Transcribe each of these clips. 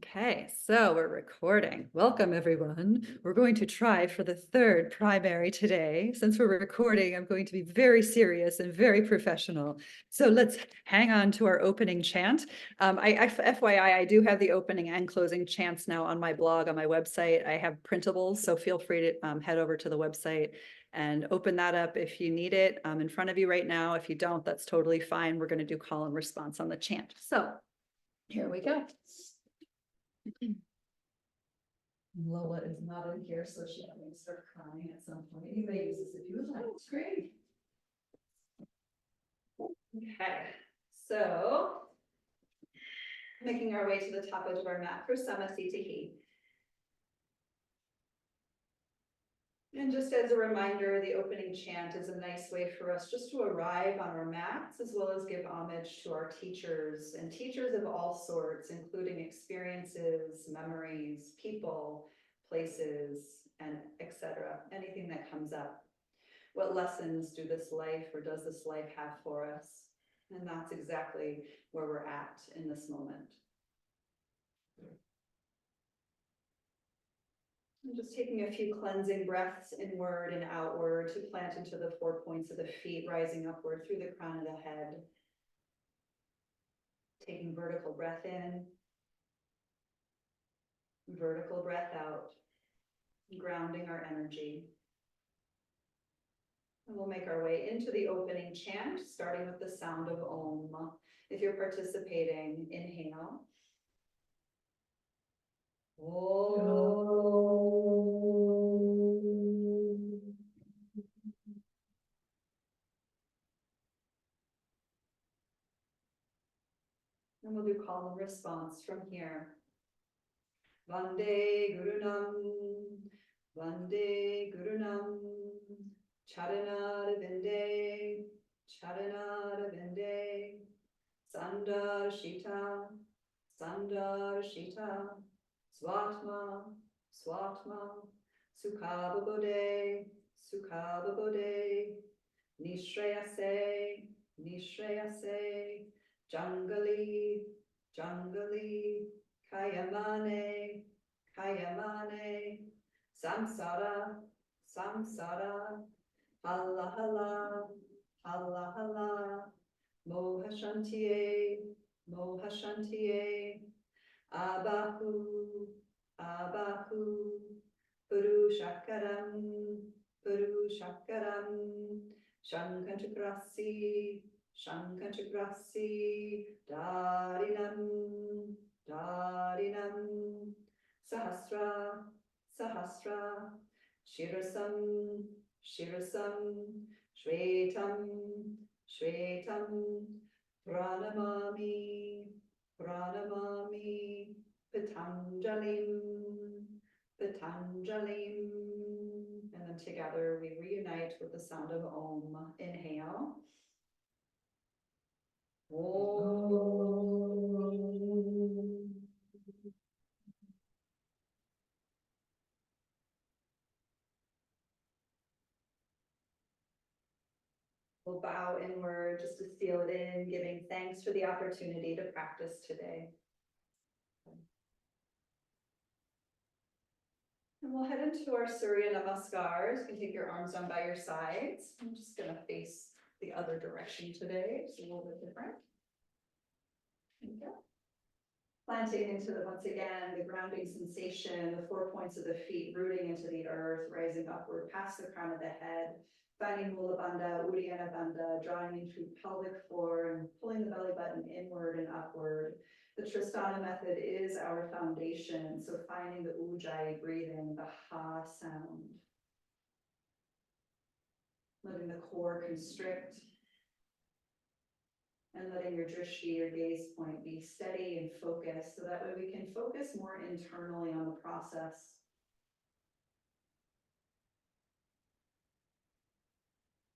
Okay, so we're recording. Welcome, everyone. We're going to try for the third primary today. Since we're recording, I'm going to be very serious and very professional. So let's hang on to our opening chant. FYI, I do have the opening and closing chants now on my blog, on my website. I have printables, so feel free to head over to the website and open that up if you need it in front of you right now. If you don't, that's totally fine. We're going to do call and response on the chant. So here we go. Lola is not in here, so she may start crying at some point. You may use this if you would like. It's great. Okay, so making our way to the top edge of our mat for Samasthiti. And just as a reminder, the opening chant is a nice way for us just to arrive on our mats, as well as give homage to our teachers and teachers of all sorts, including experiences, memories, people, places, and etc. Anything that comes up. What lessons does this life have for us? And that's exactly where we're at in this moment. I'm just taking a few cleansing breaths inward and outward to plant into the 4 points of the feet, rising upward through the crown of the head. Taking vertical breath in, vertical breath out, grounding our energy. And we'll make our way into the opening chant, starting with the sound of Om. If you're participating, inhale. Om. And we'll do call and response from here. Vande Gurunam, Vande Gurunam, Charanarvinde, Charanarvinde, Sandarshita, Sandarshita, Swatma, Swatma, Sukhababode, Sukhababode, Nishrayase, Nishrayase, Jangali, Jangali, Kayamane, Kayamane, Samsara, Samsara, Halla Halla, Halla Halla, Mohashantiye, Mohashantiye, Abahu, Abahu, Purushakaram, Purushakaram, Shankanchakrasi, Shankanchakrasi, Darinam, Darinam, Sahasra, Sahasra, Shirasam, Shirasam, Shvetam, Shvetam, Pranamami, Pranamami, Patanjalim, Patanjalim. And then together we reunite with the sound of Om. Inhale. Om. We'll bow inward just to seal it in, giving thanks for the opportunity to practice today. And we'll head into our Surya Namaskars. You can take your arms down by your sides. I'm just going to face the other direction today. It's a little bit different. Okay. Planting into the, once again, the grounding sensation, the 4 points of the feet rooting into the earth, rising upward past the crown of the head, finding Mula Bandha, Uddiyana Bandha, drawing into pelvic floor and pulling the belly button inward and upward. The Tristana method is our foundation, so finding the Ujjayi breathing, the Ha sound. Letting the core constrict. And letting your drishti, your gaze point, be steady and focused, so that way we can focus more internally on the process.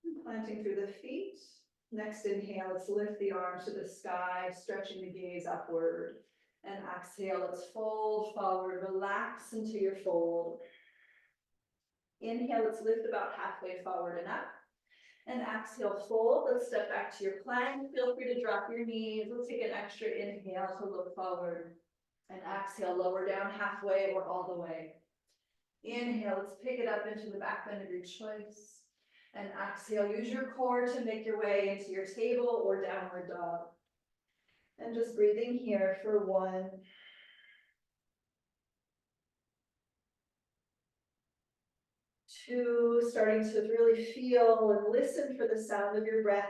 And planting through the feet. Next inhale, let's lift the arms to the sky, stretching the gaze upward. And exhale, let's fold forward, relax into your fold. Inhale, let's lift about halfway forward and up. And exhale, fold. Let's step back to your plank. Feel free to drop your knees. Let's take an extra inhale to look forward. And exhale, lower down halfway or all the way. Inhale, let's pick it up into the back bend of your choice. And exhale, use your core to make your way into your table or downward dog. And just breathing here for 1, 2, starting to really feel and listen for the sound of your breath.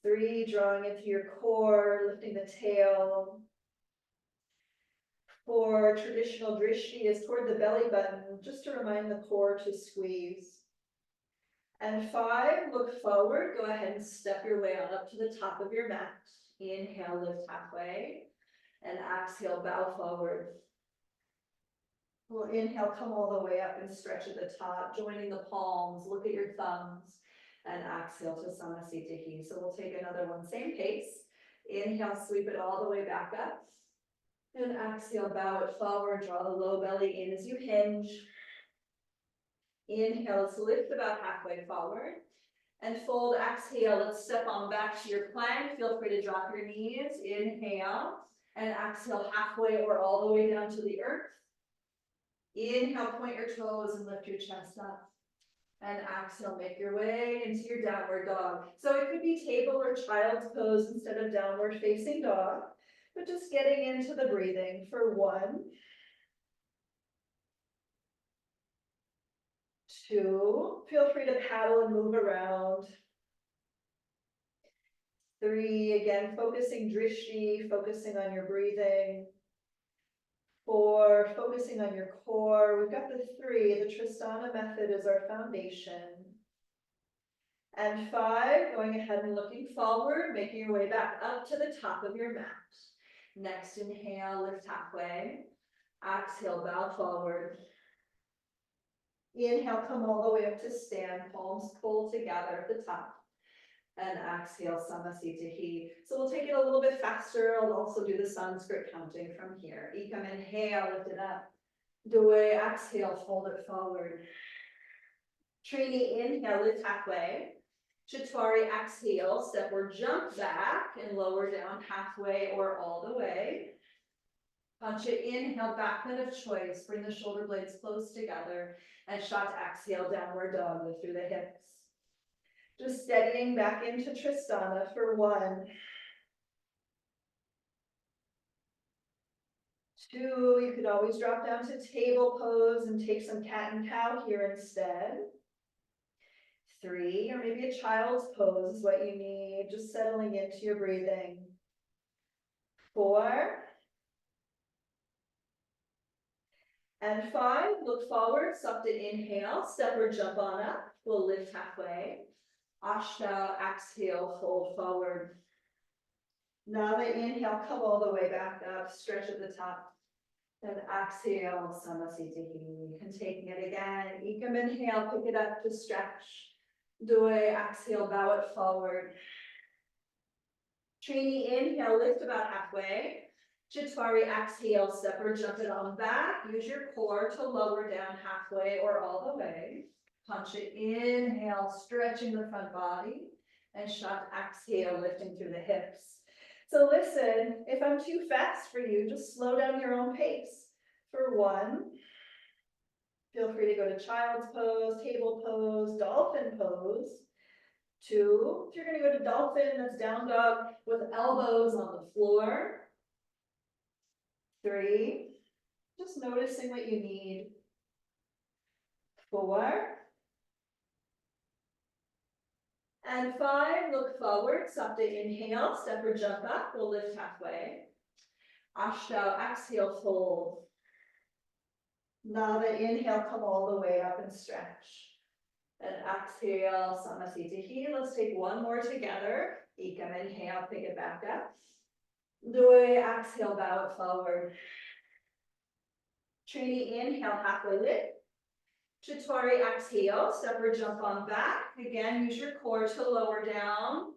3, drawing into your core, lifting the tail. 4, traditional drishti is toward the belly button, just to remind the core to squeeze. And 5, look forward, go ahead and step your way on up to the top of your mat. Inhale, lift halfway, and exhale, bow forward. We'll inhale, come all the way up and stretch at the top, joining the palms, look at your thumbs, and exhale to Samasthiti. So we'll take another one, same pace. Inhale, sweep it all the way back up. And exhale, bow it forward, draw the low belly in as you hinge. Inhale, let's lift about halfway forward. And fold, exhale, let's step on back to your plank. Feel free to drop your knees. Inhale, and exhale halfway or all the way down to the earth. Inhale, point your toes and lift your chest up. And exhale, make your way into your downward dog. So it could be table or child's pose instead of downward facing dog, but just getting into the breathing for 1, 2, feel free to paddle and move around. 3, again, focusing drishti, focusing on your breathing. 4, focusing on your core. We've got the 3, the Tristana method is our foundation. And 5, going ahead and looking forward, making your way back up to the top of your mat. Next inhale, lift halfway. Exhale, bow forward. Inhale, come all the way up to stand, palms pull together at the top. And exhale, Samasthiti. So we'll take it a little bit faster. I'll also do the Sanskrit counting from here. Ekam, inhale, lift it up. Due, exhale, fold it forward. Trini, inhale, lift halfway. Chatwari, exhale, step or jump back and lower down halfway or all the way. Pancha, inhale, back bend of choice. Bring the shoulder blades close together. And Shat, exhale, downward dog, lift through the hips. Just steadying back into Tristana for 1, 2, you could always drop down to table pose and take some cat and cow here instead. 3, or maybe a child's pose is what you need, just settling into your breathing. 4, and 5, look forward, Supta, inhale, step or jump on up, we'll lift halfway. Ashta, exhale, fold forward. Nava, inhale, come all the way back up, stretch at the top. Then exhale, Samasthiti. And taking it again, Ekam, inhale, pick it up to stretch. Doi, exhale, bow it forward. Trini, inhale, lift about halfway. Chatwari, exhale, step or jump it on back. Use your core to lower down halfway or all the way. Punch it, inhale, stretching the front body. And Shat, exhale, lifting through the hips. So listen, if I'm too fast for you, just slow down your own pace. For 1, feel free to go to child's pose, table pose, dolphin pose. 2, if you're going to go to dolphin, that's down dog with elbows on the floor. 3, just noticing what you need. 4, and 5, look forward, Supta, inhale, step or jump up, we'll lift halfway. Ashta, exhale, fold. Nava, inhale, come all the way up and stretch. And exhale, Samasthiti. Let's take one more together. Ekam, inhale, pick it back up. Doi, exhale, bow it forward. Trini, inhale, halfway lift. Chatwari, exhale, step or jump on back. Again, use your core to lower down.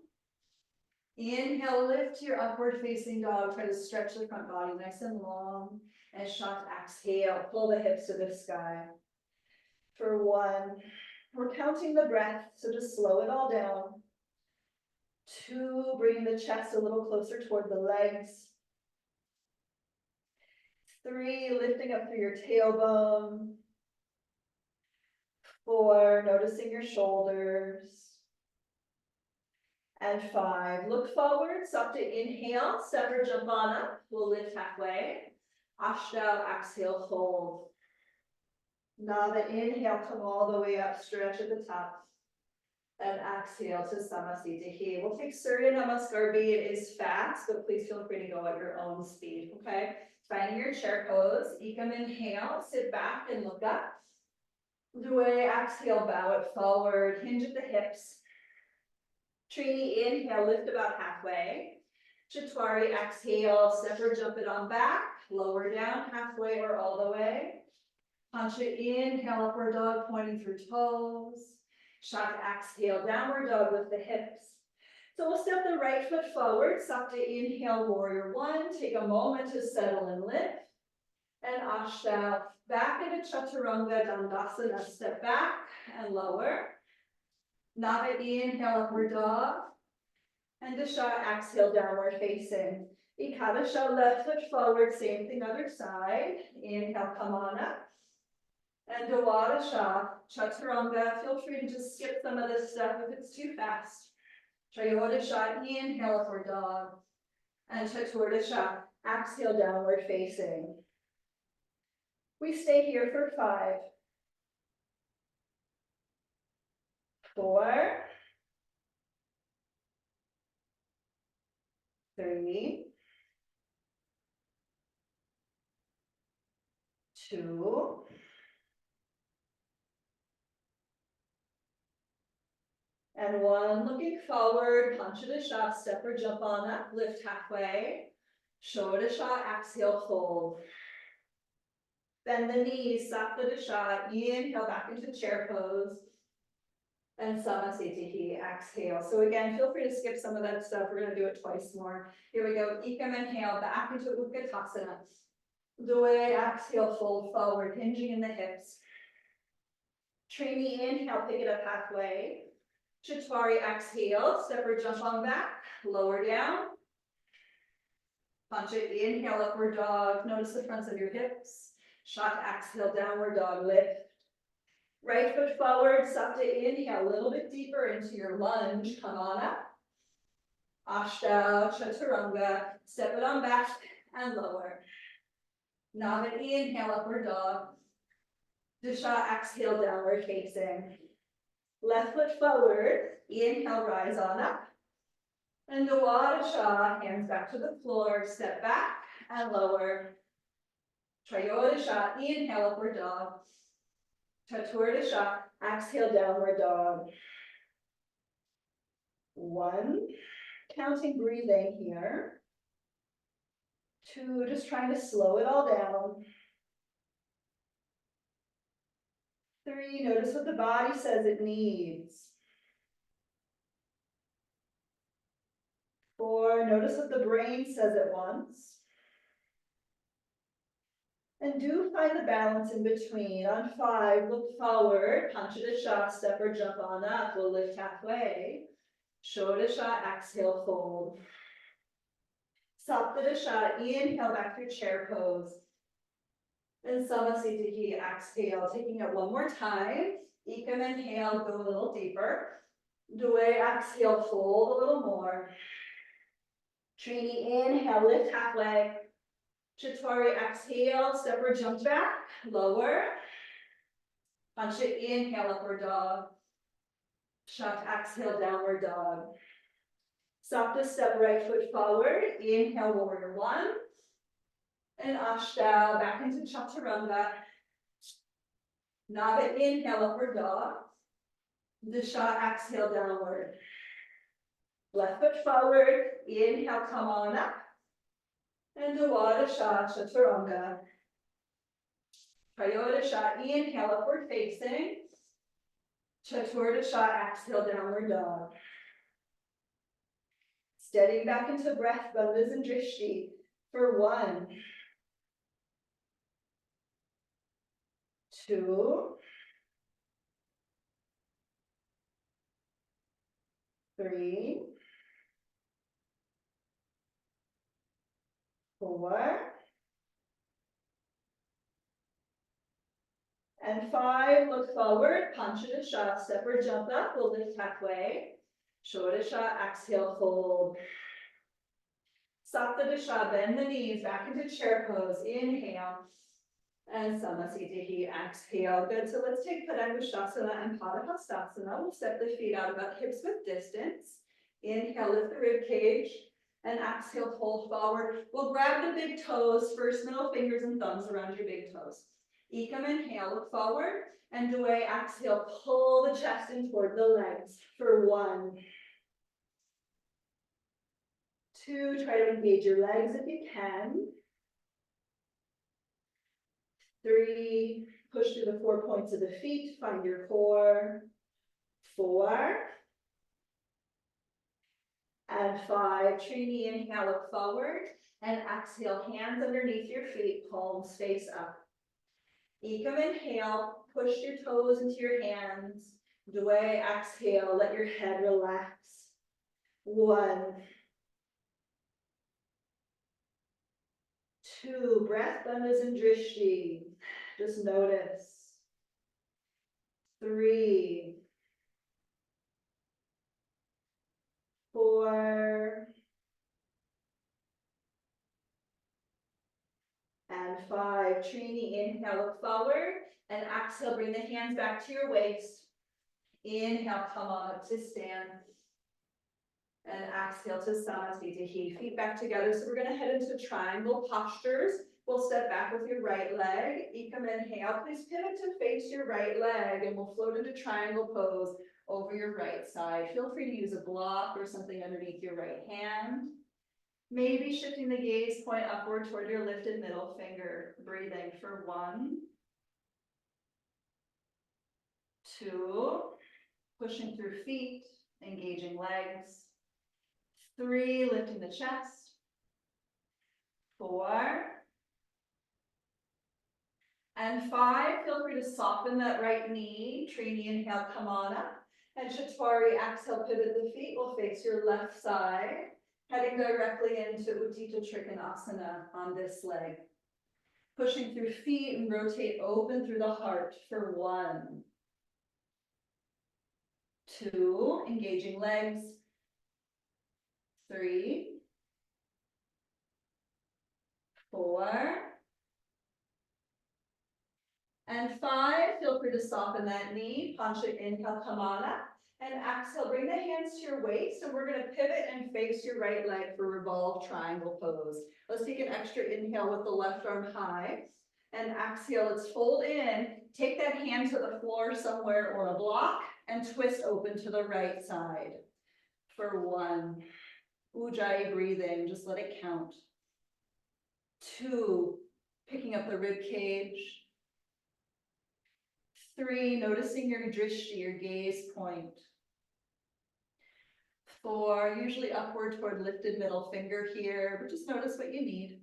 Inhale, lift your upward facing dog. Try to stretch the front body nice and long. And Shat, exhale, pull the hips to the sky. For 1, we're counting the breath, so just slow it all down. 2, bringing the chest a little closer toward the legs. 3, lifting up through your tailbone. 4, noticing your shoulders. And 5, look forward, Sapta inhale, step or jump on up, we'll lift halfway. Ashtanga, exhale, fold. Nava, inhale, come all the way up, stretch at the top. And exhale to Samasthiti. We'll take Surya Namaskar B. It is fast, but please feel free to go at your own speed, okay? Finding your chair pose. Ekam, inhale, sit back and look up. Due, exhale, bow it forward, hinge at the hips. Trini, inhale, lift about halfway. Chatwari, exhale, step or jump it on back. Lower down, halfway or all the way. Pancha, inhale, upward dog, pointing through toes. Shaka, exhale, downward dog with the hips. So we'll step the right foot forward. Sapta, inhale, warrior 1. Take a moment to settle and lift. And Ashtanga, back into Chaturanga, Dandasana, step back and lower. Nava, inhale, upward dog. And Dasha, exhale, downward facing. Ekadasha, left foot forward, same thing, other side. Inhale, come on up. And Dwadasha, Chaturanga, feel free to just skip some of this stuff if it's too fast. Trayodasha, inhale, upward dog. And Chaturdasha, exhale, downward facing. We stay here for 5, 4, 3, 2, and 1. Looking forward, Panchadasha, step or jump on up, lift halfway. Shodasha, exhale, fold. Bend the knees, Saptadasha, inhale back into chair pose. And Samasthiti, exhale. So again, feel free to skip some of that stuff. We're going to do it twice more. Here we go. Ekam, inhale, back into Utkatasana. Due, exhale, fold forward, hinging in the hips. Trini, inhale, pick it up halfway. Chatwari, exhale, step or jump on back, lower down. Pancha, inhale, upward dog. Notice the fronts of your hips. Shaka, exhale, downward dog, lift. Right foot forward, Sapta, inhale, a little bit deeper into your lunge, come on up. Ashtanga, Chaturanga, step it on back and lower. Nava, inhale, upward dog. Dasha, exhale, downward facing. Left foot forward, inhale, rise on up. And Dwadasha, hands back to the floor, step back and lower. Trayodasha, inhale, upward dog. Chaturdasha, exhale, downward dog. 1, counting breathing here. 2, just trying to slow it all down. 3, notice what the body says it needs. 4, notice what the brain says it wants. And do find the balance in between. On 5, look forward, Panchadasha, step or jump on up, we'll lift halfway. Shodasha, exhale, fold. Saptadasha, inhale back through chair pose. And Samasthiti, exhale, taking it one more time. Ekam, inhale, go a little deeper. Due, exhale, fold a little more. Trini, inhale, lift halfway. Chatwari, exhale, step or jump back, lower. Pancha, inhale, upward dog. Shaka, exhale, downward dog. Sapta, step right foot forward, inhale, warrior 1. And Ashtanga, back into Chaturanga. Nava, inhale, upward dog. Dasha, exhale, downward. Left foot forward, inhale, come on up. And Dwadasha, Chaturanga. Trayodasha, inhale, upward facing. Chaturdasha, exhale, downward dog. Steadying back into breath, bandhas and drishti for 1, 2, 3, 4, And 5, look forward, Panchadasha, step or jump up, we'll lift halfway. Shodasha, exhale, fold. Saptadasha, bend the knees back into chair pose, inhale. And Samasthiti, exhale. Good, so let's take Padangusthasana and Padahastasana. We'll step the feet out about hips width distance. Inhale, lift the rib cage. And exhale, fold forward. We'll grab the big toes, first middle fingers and thumbs around your big toes. Ekam, inhale, look forward. And Dway, exhale, pull the chest in toward the legs for 1. 2, try to engage your legs if you can. 3, push through the 4 points of the feet, find your core. 4. And 5, Trini, inhale, look forward. And exhale, hands underneath your feet, palms face up. Ekam, inhale, push your toes into your hands. Dway, exhale, let your head relax. 1. 2, breath bandhas and drishti. Just notice. 3. 4. And 5. Trini, inhale, look forward. And exhale, bring the hands back to your waist. Inhale, come on up to stand. And exhale to Samasthiti, feet back together. So we're going to head into triangle postures. We'll step back with your right leg. Ekam, inhale, please pivot to face your right leg and we'll float into triangle pose over your right side. Feel free to use a block or something underneath your right hand. Maybe shifting the gaze point upward toward your lifted middle finger. Breathing for 1, 2, pushing through feet, engaging legs. 3, lifting the chest. 4. And 5, feel free to soften that right knee. Trini, inhale, come on up. And Chaturanga, exhale, pivot the feet. We'll face your left side. Heading directly into Utthita Trikonasana on this leg. Pushing through feet and rotate open through the heart for 1. 2, engaging legs. 3. 4. And 5, feel free to soften that knee. Pancha, inhale, come on up. And exhale, bring the hands to your waist. And we're going to pivot and face your right leg for revolve triangle pose. Let's take an extra inhale with the left arm high. And exhale, let's fold in. Take that hand to the floor somewhere or a block. And twist open to the right side. For 1. Ujjayi breathing, just let it count. 2, picking up the rib cage. 3, noticing your drishti, your gaze point. 4, usually upward toward lifted middle finger here, but just notice what you need.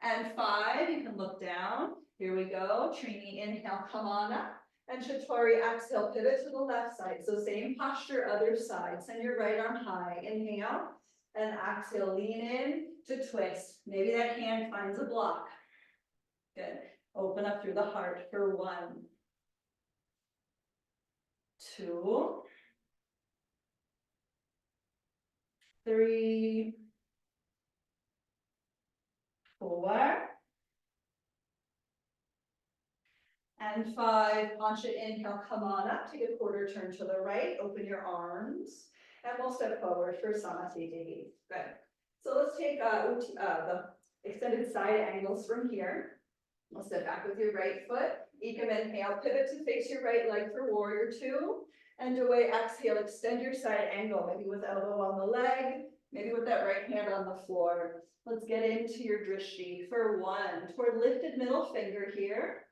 And 5, you can look down. Here we go. Trini, inhale, come on up. And Chaturanga, exhale, pivot to the left side. So same posture, other side. Send your right arm high. Inhale. And exhale, lean in to twist. Maybe that hand finds a block. Good. Open up through the heart for 1. 2. 3. 4. And 5, Pancha, inhale, come on up, take a quarter turn to the right, open your arms, and we'll step forward for Samasthiti. Good. So let's take the extended side angles from here. We'll step back with your right foot. Ekam, inhale, pivot to face your right leg for warrior 2. And away, exhale, extend your side angle, maybe with elbow on the leg, maybe with that right hand on the floor. Let's get into your drishti for 1, toward lifted middle finger here.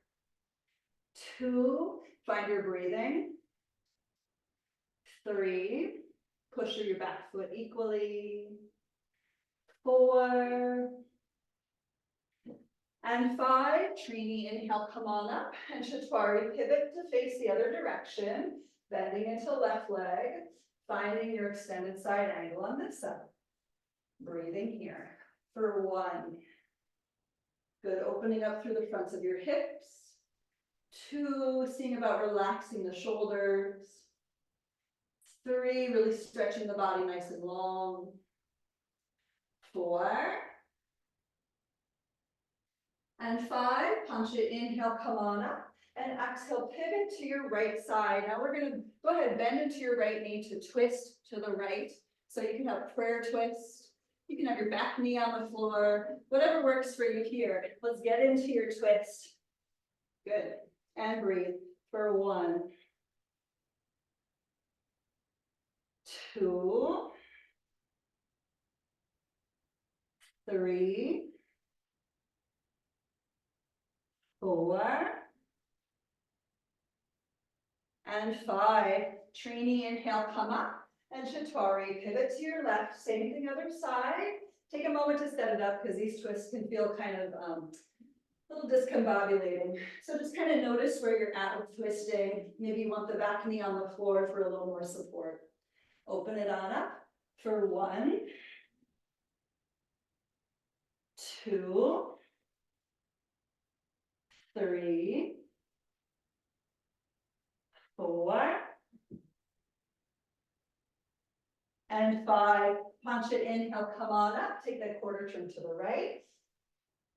2, find your breathing. 3, push through your back foot equally. 4. And 5, Trini, inhale, come on up. And Chaturanga, pivot to face the other direction, bending into left leg, finding your extended side angle on this side. Breathing here for 1. Good, opening up through the fronts of your hips. 2, seeing about relaxing the shoulders. 3, really stretching the body nice and long. 4. And 5, punch it, inhale, come on up. And exhale, pivot to your right side. Now we're gonna go ahead, bend into your right knee to twist to the right. So you can have prayer twist. You can have your back knee on the floor, whatever works for you here. Let's get into your twist. Good. And breathe for 1, 2, 3, 4, and 5. Trini, inhale, come up. And Chaturanga, pivot to your left. Same thing, other side. Take a moment to set it up because these twists can feel kind of a little discombobulating. So just kind of notice where you're at with twisting. Maybe you want the back knee on the floor for a little more support. Open it on up for 1, 2, 3, 4, and 5. Punch it, inhale, come on up. Take that quarter turn to the right.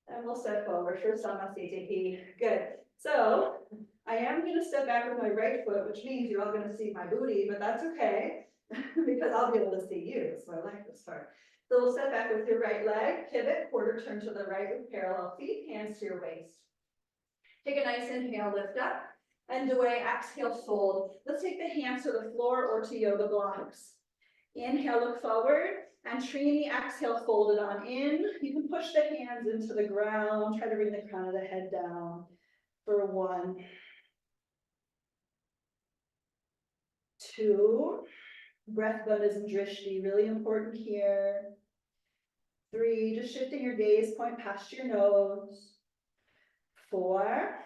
And we'll step forward for Samasthiti. Good. So I am going to step back with my right foot, which means you're all going to see my booty, but that's okay because I'll be able to see you. So I like this part. So we'll step back with your right leg, pivot, quarter turn to the right with parallel feet, hands to your waist. Take a nice inhale, lift up, and away, exhale, fold. Let's take the hands to the floor or to yoga blocks. Inhale, look forward, and Trini, exhale, fold it on in. You can push the hands into the ground, try to bring the crown of the head down for 1, 2, breath bandhas and drishti, really important here. 3, just shifting your gaze, point past your nose. 4,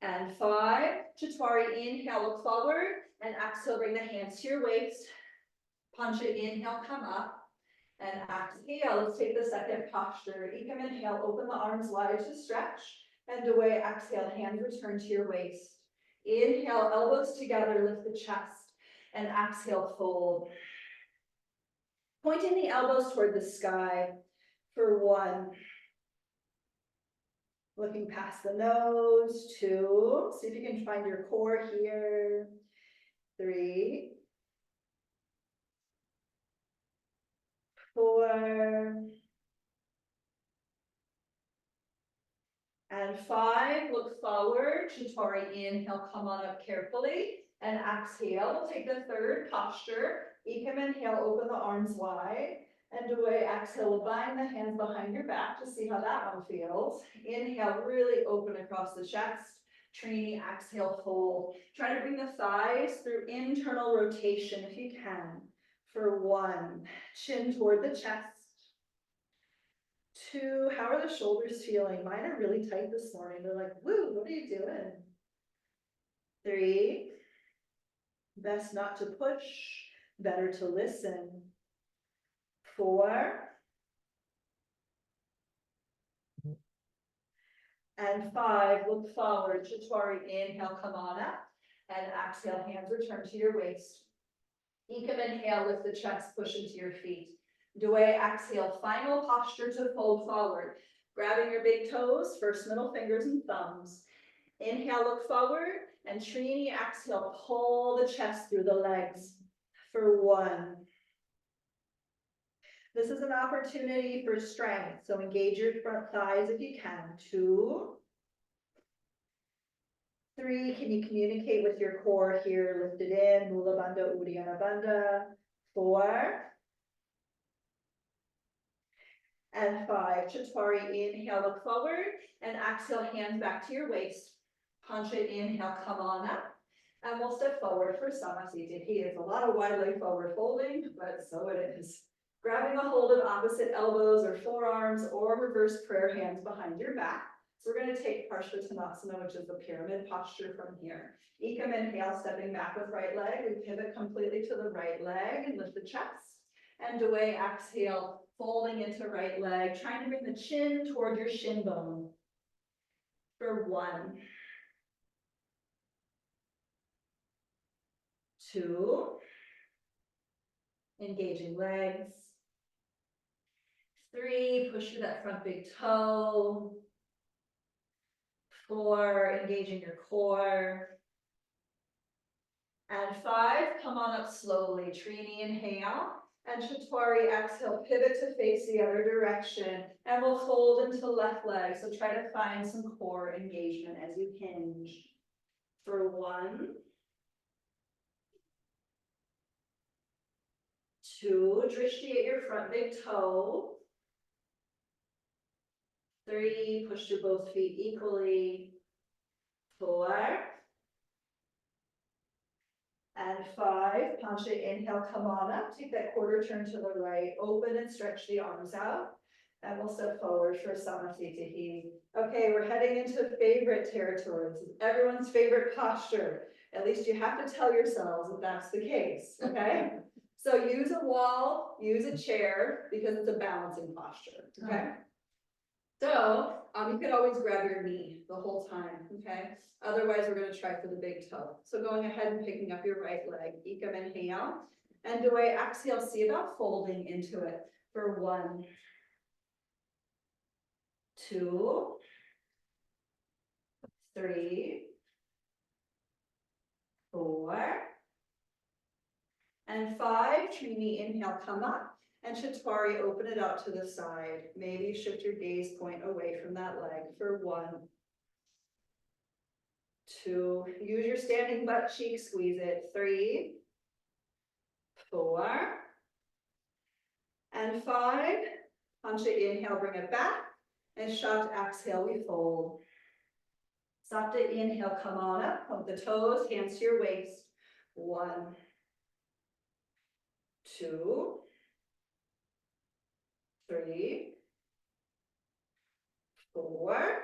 and 5, Chaturanga, inhale, look forward, and exhale, bring the hands to your waist. Punch it, inhale, come up, and exhale. Let's take the second posture. Ekam, inhale, open the arms wide to stretch, and away, exhale, hands return to your waist. Inhale, elbows together, lift the chest, and exhale, fold. Pointing the elbows toward the sky for 1. Looking past the nose, 2. See if you can find your core here. 3, 4, and 5. Look forward. Chaturanga, inhale, come on up carefully. And exhale, we'll take the third posture. Ekam, inhale, open the arms wide. And away, exhale, we'll bind the hands behind your back to see how that one feels. Inhale, really open across the chest. Trini, exhale, fold. Try to bring the thighs through internal rotation if you can. For 1, chin toward the chest. 2, how are the shoulders feeling? Mine are really tight this morning. They're like, woo, what are you doing? 3, best not to push, better to listen. 4, and 5, look forward. Chaturanga, inhale, come on up, and exhale, hands return to your waist. Ekam, inhale, lift the chest, push into your feet. Dway, exhale, final posture to fold forward. Grabbing your big toes, first middle fingers and thumbs. Inhale, look forward, and Trini, exhale, pull the chest through the legs for 1. This is an opportunity for strength, so engage your front thighs if you can. 2, 3, can you communicate with your core here? Lift it in, Mula Bandha, Uddiyana Bandha. 4, and 5, Chaturanga, inhale, look forward, and exhale, hands back to your waist. Punch it, inhale, come on up, and we'll step forward for Samasthiti. It's a lot of wide leg forward folding, but so it is. Grabbing a hold of opposite elbows or forearms or reverse prayer hands behind your back. So we're going to take Parshvattanasana, which is the pyramid posture from here. Ekam, inhale, stepping back with right leg. We pivot completely to the right leg and lift the chest. And away, exhale, folding into right leg, trying to bring the chin toward your shin bone. For 1, 2, engaging legs. 3, push through that front big toe. 4, engaging your core. And 5, come on up slowly. Trini, inhale. And Chaturanga, exhale, pivot to face the other direction. And we'll fold into left leg. So try to find some core engagement as you hinge. For 1, 2, drishti at your front big toe. 3, push through both feet equally. 4. And 5, Pancha, inhale, come on up, take that quarter turn to the right, open and stretch the arms out, and we'll step forward for Samasthiti. Okay, we're heading into favorite territory. This is everyone's favorite posture. At least you have to tell yourselves that that's the case, okay? So use a wall, use a chair, because it's a balancing posture, okay? So you could always grab your knee the whole time, okay? Otherwise, we're going to try for the big toe. So going ahead and picking up your right leg, Ekam, inhale. And do I exhale, see about folding into it for 1, 2, 3, 4, and 5. Trini, inhale, come up. And Chaturanga, open it out to the side. Maybe shift your gaze point away from that leg for 1, 2, use your standing butt cheek, squeeze it. 3, 4, and 5. Pancha, inhale, bring it back. And Shat, exhale, we fold. Sapta, inhale, come on up. Point the toes, hands to your waist. 1, 2, 3, 4.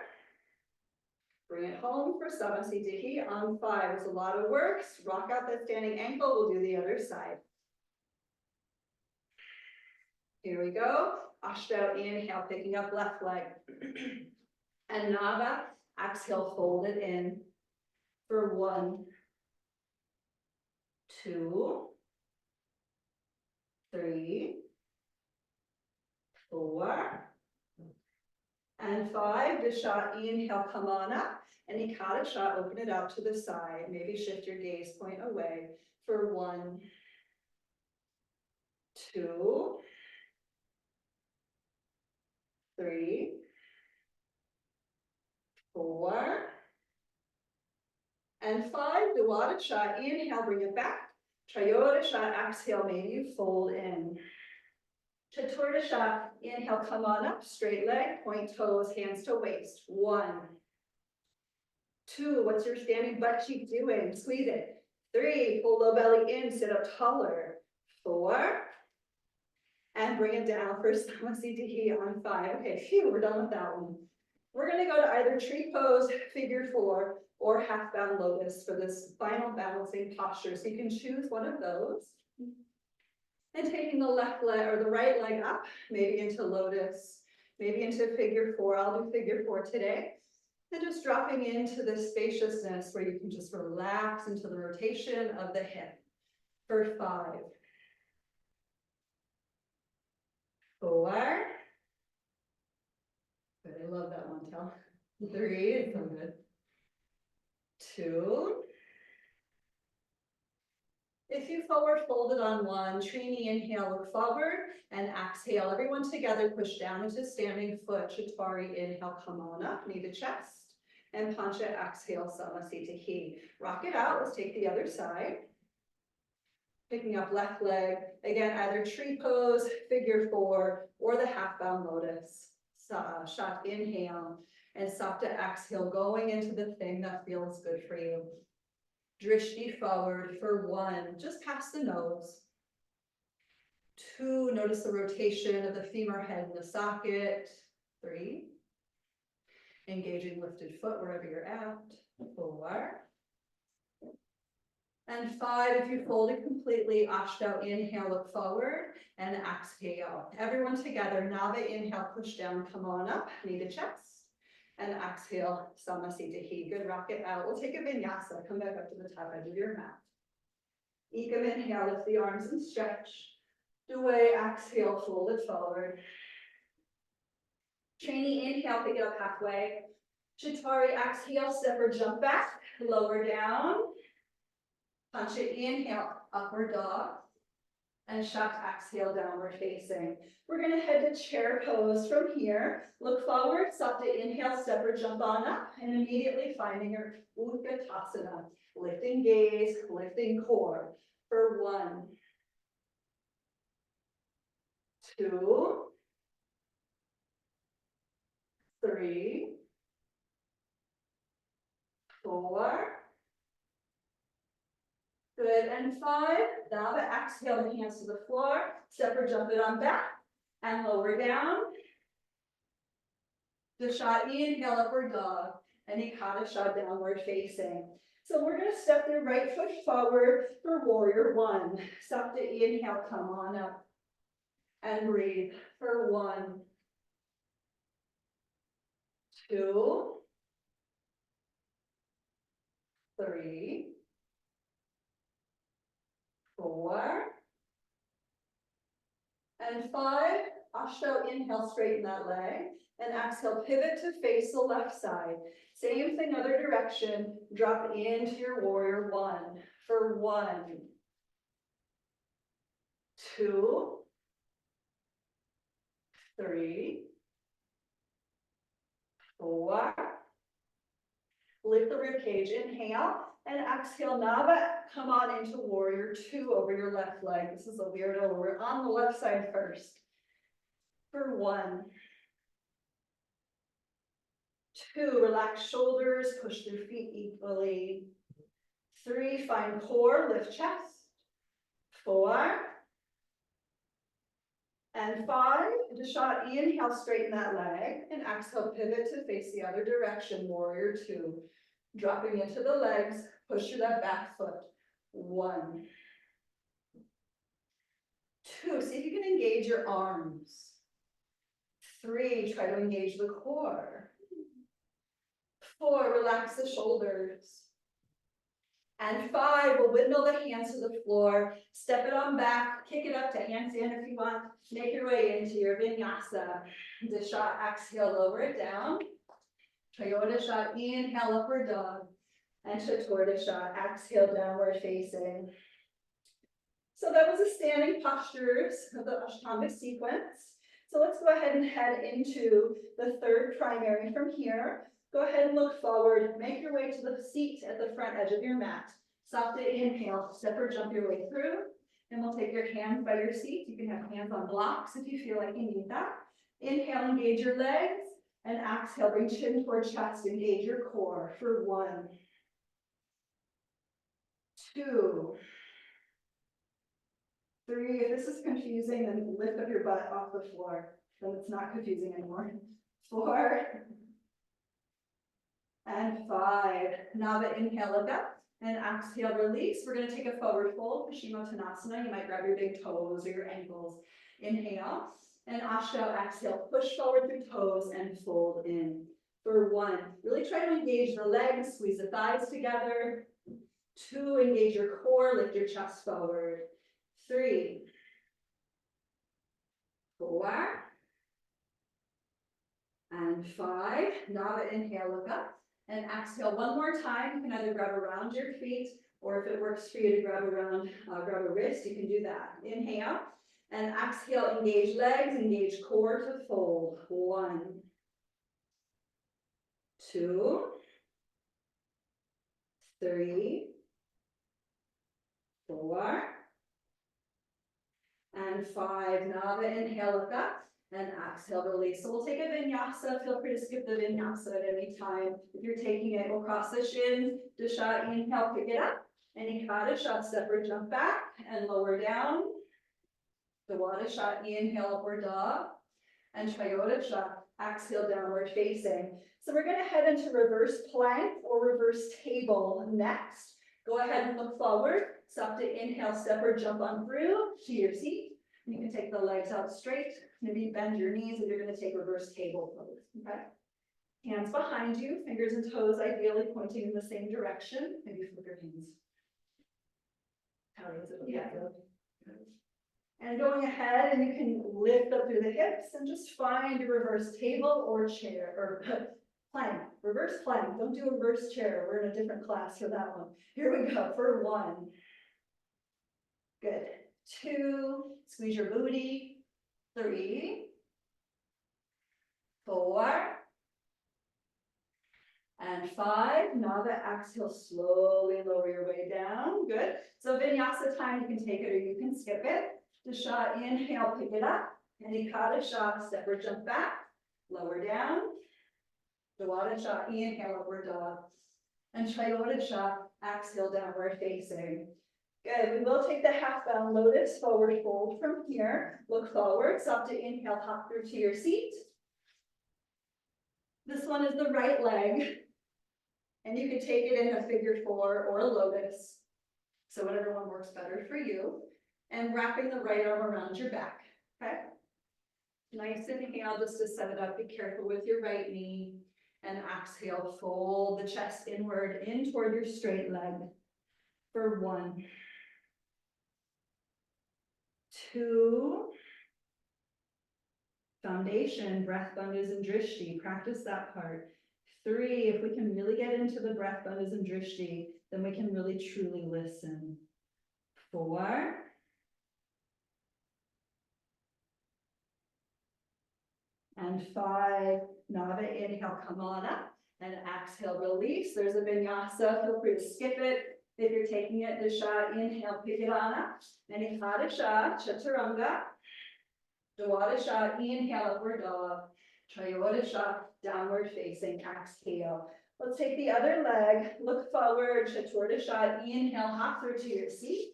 Bring it home for Samasthiti on 5. It's a lot of work. Rock out that standing ankle. We'll do the other side. Here we go. Ashta, inhale, picking up left leg. And Nava, exhale, fold it in for 1, 2, 3, 4, and 5. Dishat, inhale, come on up. And Ekada Shot, open it out to the side. Maybe shift your gaze point away for 1, 2, 3, 4, and 5. Dwada Shot, inhale, bring it back. Triyoda Shot, exhale, maybe you fold in. Chaturanga Shot, inhale, come on up, straight leg, point toes, hands to waist. 1, 2, what's your standing butt cheek doing? Squeeze it. 3, pull low belly in, sit up taller. 4, and bring it down for Samasthiti on 5. Okay, phew, we're done with that one. We're gonna go to either tree pose, figure 4, or half bound lotus for this final balancing posture. So you can choose one of those. And taking the left leg or the right leg up, maybe into lotus, maybe into figure 4. I'll do figure 4 today. And just dropping into this spaciousness where you can just relax into the rotation of the hip for 5, 4. Good, I love that one, Tel. 3, it's so good. 2. If you forward folded on 1, Trini, inhale, look forward, and exhale. Everyone together, push down into standing foot. Chaturanga, inhale, come on up, knee to chest. And Pancha, exhale, Samasthiti. Rock it out. Let's take the other side. Picking up left leg. Again, either tree pose, figure 4, or the half bound lotus. Shot, inhale, and Sapta, exhale, going into the thing that feels good for you. Drishti forward for 1, just past the nose. 2, notice the rotation of the femur head in the socket. 3, engaging lifted foot wherever you're at. 4, and 5, if you fold it completely, Ashta, inhale, look forward, and exhale. Everyone together, Nava, inhale, push down, come on up, knee to chest. And exhale, Samasthiti. Good, rock it out. We'll take a vinyasa. Come back up to the top edge of your mat. Ekam, inhale, lift the arms and stretch. Dway, exhale, fold it forward. Trainee, inhale, pick it up halfway. Shatari, exhale, step or jump back, lower down. Punch it, inhale, upward dog. And shak, exhale, downward facing. We're gonna head to chair pose from here. Look forward, Sapta, inhale, step or jump on up, and immediately finding your Utkatasana. Lifting gaze, lifting core. For 1, 2, 3, 4. Good, and 5. Now the exhale, the hands to the floor. Step or jump it on back and lower down. Dasha, inhale, upward dog, and Ekadasha, downward facing. So we're going to step the right foot forward for warrior 1. Stop to inhale, come on up and breathe for 1, 2, 3, 4, and 5. Ashto, inhale, straighten that leg, and exhale, pivot to face the left side. Same thing, other direction. Drop into your warrior 1 for 1, 2, 3, 4. Lift the rib cage, inhale, and exhale, Nava, come on into warrior 2 over your left leg. This is a weirdo, we're on the left side first. For 1, 2, relax shoulders, push through feet equally. 3, find core, lift chest. 4, and 5, Dasha, inhale, straighten that leg, and exhale, pivot to face the other direction, warrior 2. Dropping into the legs, push through that back foot. 1, 2, see if you can engage your arms. 3, try to engage the core. 4, relax the shoulders. And 5, we'll windmill the hands to the floor, step it on back, kick it up to handstand if you want. Make your way into your vinyasa. Dasha, exhale, lower it down. Triodasha, inhale, upward dog. And Chaturdasha, exhale, downward facing. So that was the standing postures of the Ashtanga sequence. So let's go ahead and head into the third primary from here. Go ahead and look forward, make your way to the seat at the front edge of your mat. Stop to inhale, step or jump your way through. And we'll take your hands by your seat. You can have hands on blocks if you feel like you need that. Inhale, engage your legs. And exhale, bring chin toward chest, engage your core for 1, 2, 3. If this is confusing, then lift up your butt off the floor. Then it's not confusing anymore. 4, and 5. Nava, inhale, look up. And exhale, release. We're going to take a forward fold, Paschimottanasana. You might grab your big toes or your ankles. Inhale. And Ashto, exhale, push forward through toes and fold in. For 1, really try to engage the legs, squeeze the thighs together. 2, engage your core, lift your chest forward. 3, 4, and 5. Nava, inhale, look up. And exhale, 1 more time. You can either grab around your feet, or if it works for you to grab around, grab a wrist, you can do that. Inhale. And exhale, engage legs, engage core to fold. 1, 2, 3, 4, and 5. Nava, inhale, look up, and exhale, release. So we'll take a vinyasa. Feel free to skip the vinyasa at any time. If you're taking it, we'll cross the shins. Dasha, inhale, pick it up. And Ekadasha, step or jump back and lower down. Dwadasha, inhale, upward dog. And Triodasha, exhale, downward facing. So we're going to head into reverse plank or reverse table next. Go ahead and look forward. Stop to inhale, step or jump on through to your seat. You can take the legs out straight. Maybe bend your knees if you're going to take reverse table pose. Okay. Hands behind you, fingers and toes ideally pointing in the same direction. Maybe flip your hands. How is it? Yeah. And going ahead, and you can lift up through the hips and just find a reverse table or chair or plank. Reverse plank. Don't do a reverse chair. We're in a different class for that one. Here we go for 1. Good. 2. Squeeze your booty. 3. 4. And 5, Nava, exhale, slowly lower your way down. Good. So vinyasa time, you can take it or you can skip it. Dasha, inhale, pick it up. And Ekadasha, step or jump back. Lower down. Dwadasha, inhale, upward dog. And Trayodasha, exhale, downward facing. Good. We will take the half bound lotus forward fold from here. Look forward, stop to inhale, hop through to your seat. This one is the right leg. And you can take it in a figure 4 or a lotus. So whatever one works better for you. And wrapping the right arm around your back, okay? Nice inhale just to set it up. Be careful with your right knee. And exhale, fold the chest inward in toward your straight leg. For 1. 2. Foundation, breath bandhas and drishti. Practice that part. 3, if we can really get into the breath bandhas and drishti, then we can really truly listen. 4. And 5, Nava, inhale, come on up. And exhale, release. There's a vinyasa. Feel free to skip it. If you're taking it, Dasha, inhale, pick it on up. And Ekadasha, Chaturanga. Dwadasha, inhale, upward dog. Trayodasha, downward facing, exhale. Let's take the other leg, look forward, Chaturdasha, inhale, hop through to your seat.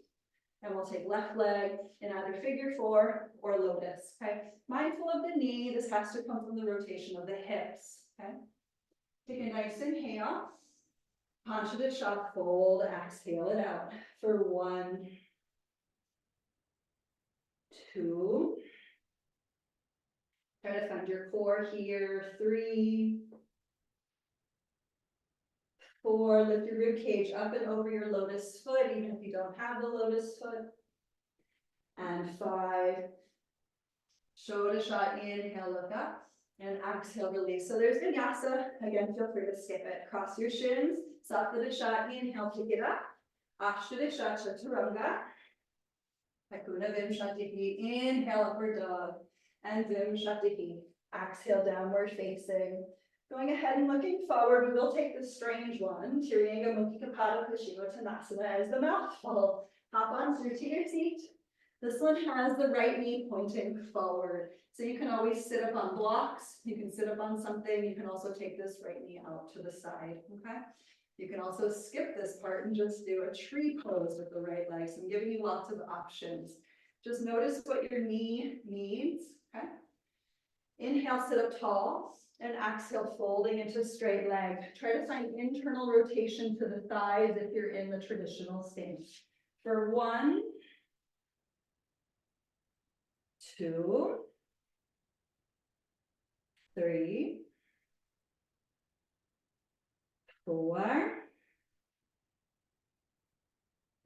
And we'll take left leg in either figure 4 or lotus, okay? Mindful of the knee, this has to come from the rotation of the hips, okay? Take a nice inhale. Panchadasha, fold, exhale it out for 1, 2. Try to find your core here. 3, 4, lift your rib cage up and over your lotus foot, even if you don't have the lotus foot. And 5, Shodasha, inhale, look up, and exhale, release. So there's vinyasa. Again, feel free to skip it. Cross your shins. Saptadasha, inhale, pick it up. Ashtadasha, Chaturanga. Hakuna Vimshatihi, inhale, upward dog. And Vimshatihi, exhale, downward facing. Going ahead and looking forward, we will take the strange one, Tiranga Mukhi Kapata Paschimottanasana, as the mouthful. Hop on through to your seat. This one has the right knee pointing forward. So you can always sit up on blocks. You can sit up on something. You can also take this right knee out to the side, okay? You can also skip this part and just do a tree pose with the right leg. So I'm giving you lots of options. Just notice what your knee needs, okay? Inhale, sit up tall, and exhale, folding into straight leg. Try to find internal rotation to the thighs if you're in the traditional stance. For 1, 2, 3, 4,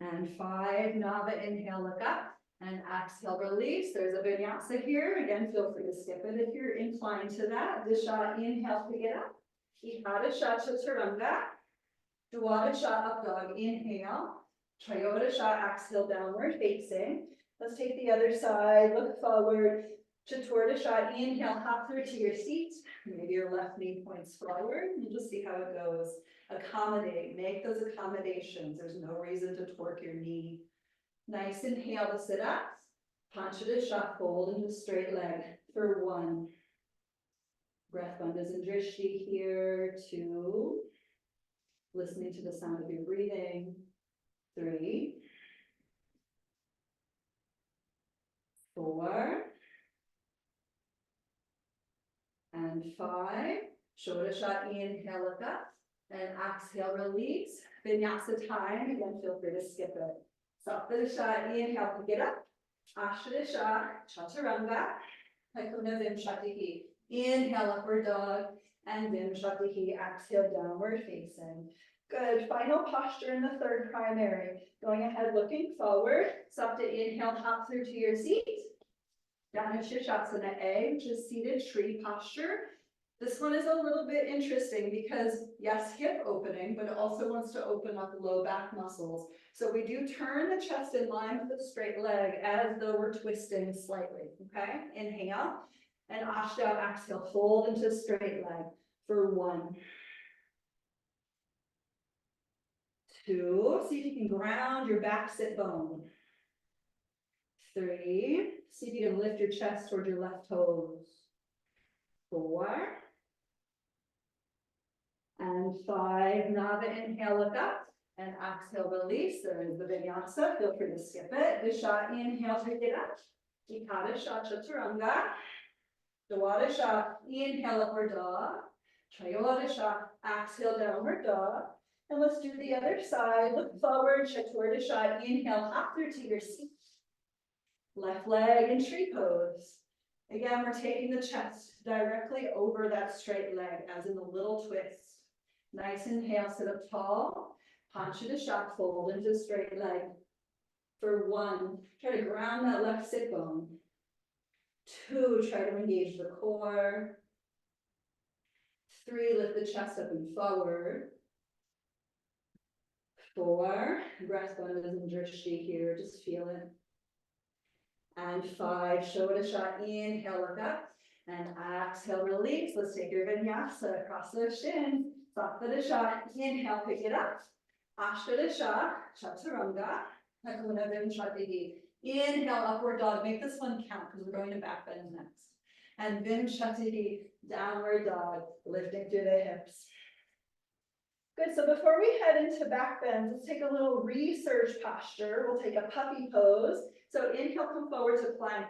and 5. Nava, inhale, look up. And exhale, release. There's a vinyasa here. Again, feel free to skip it if you're inclined to that. Disha, inhale, pick it up. Ekadasha, Chaturanga. Dwadasha, up dog, inhale. Trayodasha, exhale, downward facing. Let's take the other side, look forward. Chaturdasha, inhale, hop through to your seat. Maybe your left knee points forward. And just see how it goes. Accommodate, make those accommodations. There's no reason to torque your knee. Nice inhale to sit up. Panchadasha, fold into straight leg for 1. Breath bandhas and drishti here. 2. Listening to the sound of your breathing. 3. 4. And 5. Shodasha, inhale, look up. And exhale, release. Vinyasa time. Again, feel free to skip it. Saptadasha, inhale, pick it up. Ashtadasha, Chaturanga. Hakuna Vimshatihi. Inhale, upward dog. And then Shakti, exhale, downward facing. Good, final posture in the third primary. Going ahead, looking forward, Sapta inhale, hop through to your seat. Down into Shavasana A, which is seated tree posture. This one is a little bit interesting because yes, hip opening, but it also wants to open up low back muscles. So we do turn the chest in line with the straight leg as though we're twisting slightly, okay? Inhale, and Ashtanga, exhale, fold into straight leg for 1, 2, see if you can ground your back sit bone. 3, see if you can lift your chest toward your left toes. 4, and 5, Nava, inhale, look up, and exhale, release. There is the vinyasa, feel free to skip it. Visha, inhale, pick it up. Ekadasha, chaturanga. Dwadasha, inhale, upward dog. Triyogasha, exhale, downward dog. And let's do the other side. Look forward, Chaturdasha, inhale, hop through to your seat. Left leg in tree pose. Again, we're taking the chest directly over that straight leg, as in the little twist. Nice inhale, sit up tall. Panchadasha, fold into straight leg. For 1, try to ground that left sit bone. 2, try to engage the core. 3, lift the chest up and forward. 4, breath bandhas and drishti here, just feel it. And 5, Shodasha, inhale, look up. And exhale, release. Let's take your vinyasa across those shins. Saptadasha, inhale, pick it up. Ashtadasha, chaturanga. Hakuna Vimshati. Inhale, upward dog. Make this one count because we're going to back bend next. And Vimshati, downward dog, lifting through the hips. Good, so before we head into back bends, let's take a little research posture. We'll take a puppy pose. So inhale, come forward to plank.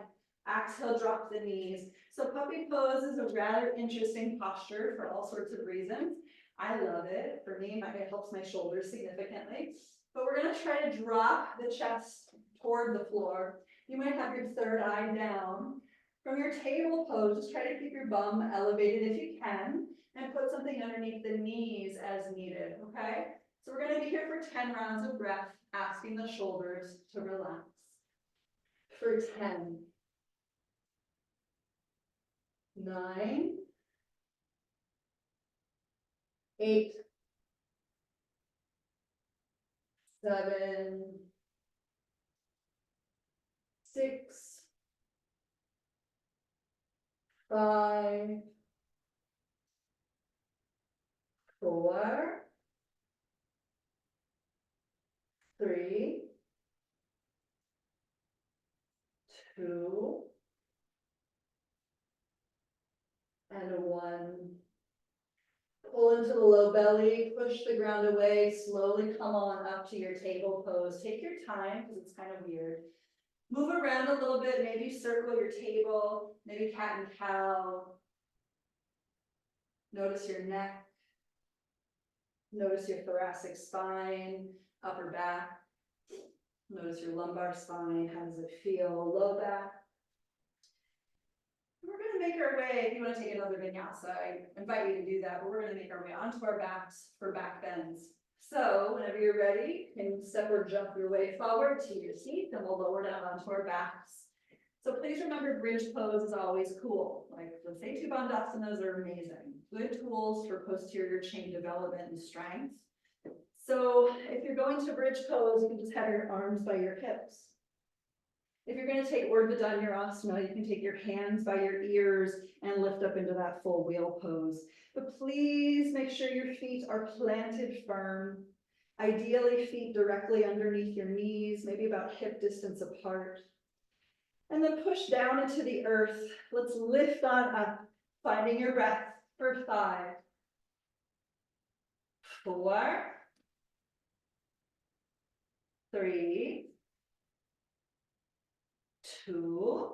Exhale, drop the knees. So puppy pose is a rather interesting posture for all sorts of reasons. I love it. For me, it helps my shoulders significantly. But we're gonna try to drop the chest toward the floor. You might have your third eye down. From your table pose, just try to keep your bum elevated if you can, and put something underneath the knees as needed, okay? So we're gonna be here for 10 rounds of breath, asking the shoulders to relax. For 10, 9, 8, 7, 6, 5, 4, 3, 2, and 1. Pull into the low belly, push the ground away, slowly come on up to your table pose. Take your time because it's kind of weird. Move around a little bit, maybe circle your table, maybe cat and cow. Notice your neck. Notice your thoracic spine, upper back. Notice your lumbar spine. How does it feel? Low back. We're going to make our way, if you want to take another vinyasa, I invite you to do that, but we're going to make our way onto our backs for back bends. So whenever you're ready, you can step or jump your way forward to your seat, and we'll lower down onto our backs. So please remember, bridge pose is always cool. Like the Setu Bandhasanas are amazing. Good tools for posterior chain development and strength. So if you're going to bridge pose, you can just have your arms by your hips. If you're going to take Urdhva Dhanurasana, you can take your hands by your ears and lift up into that full wheel pose. But please make sure your feet are planted firm. Ideally, feet directly underneath your knees, maybe about hip distance apart. And then push down into the earth. Let's lift on up, finding your breath for 5, 4, 3, 2.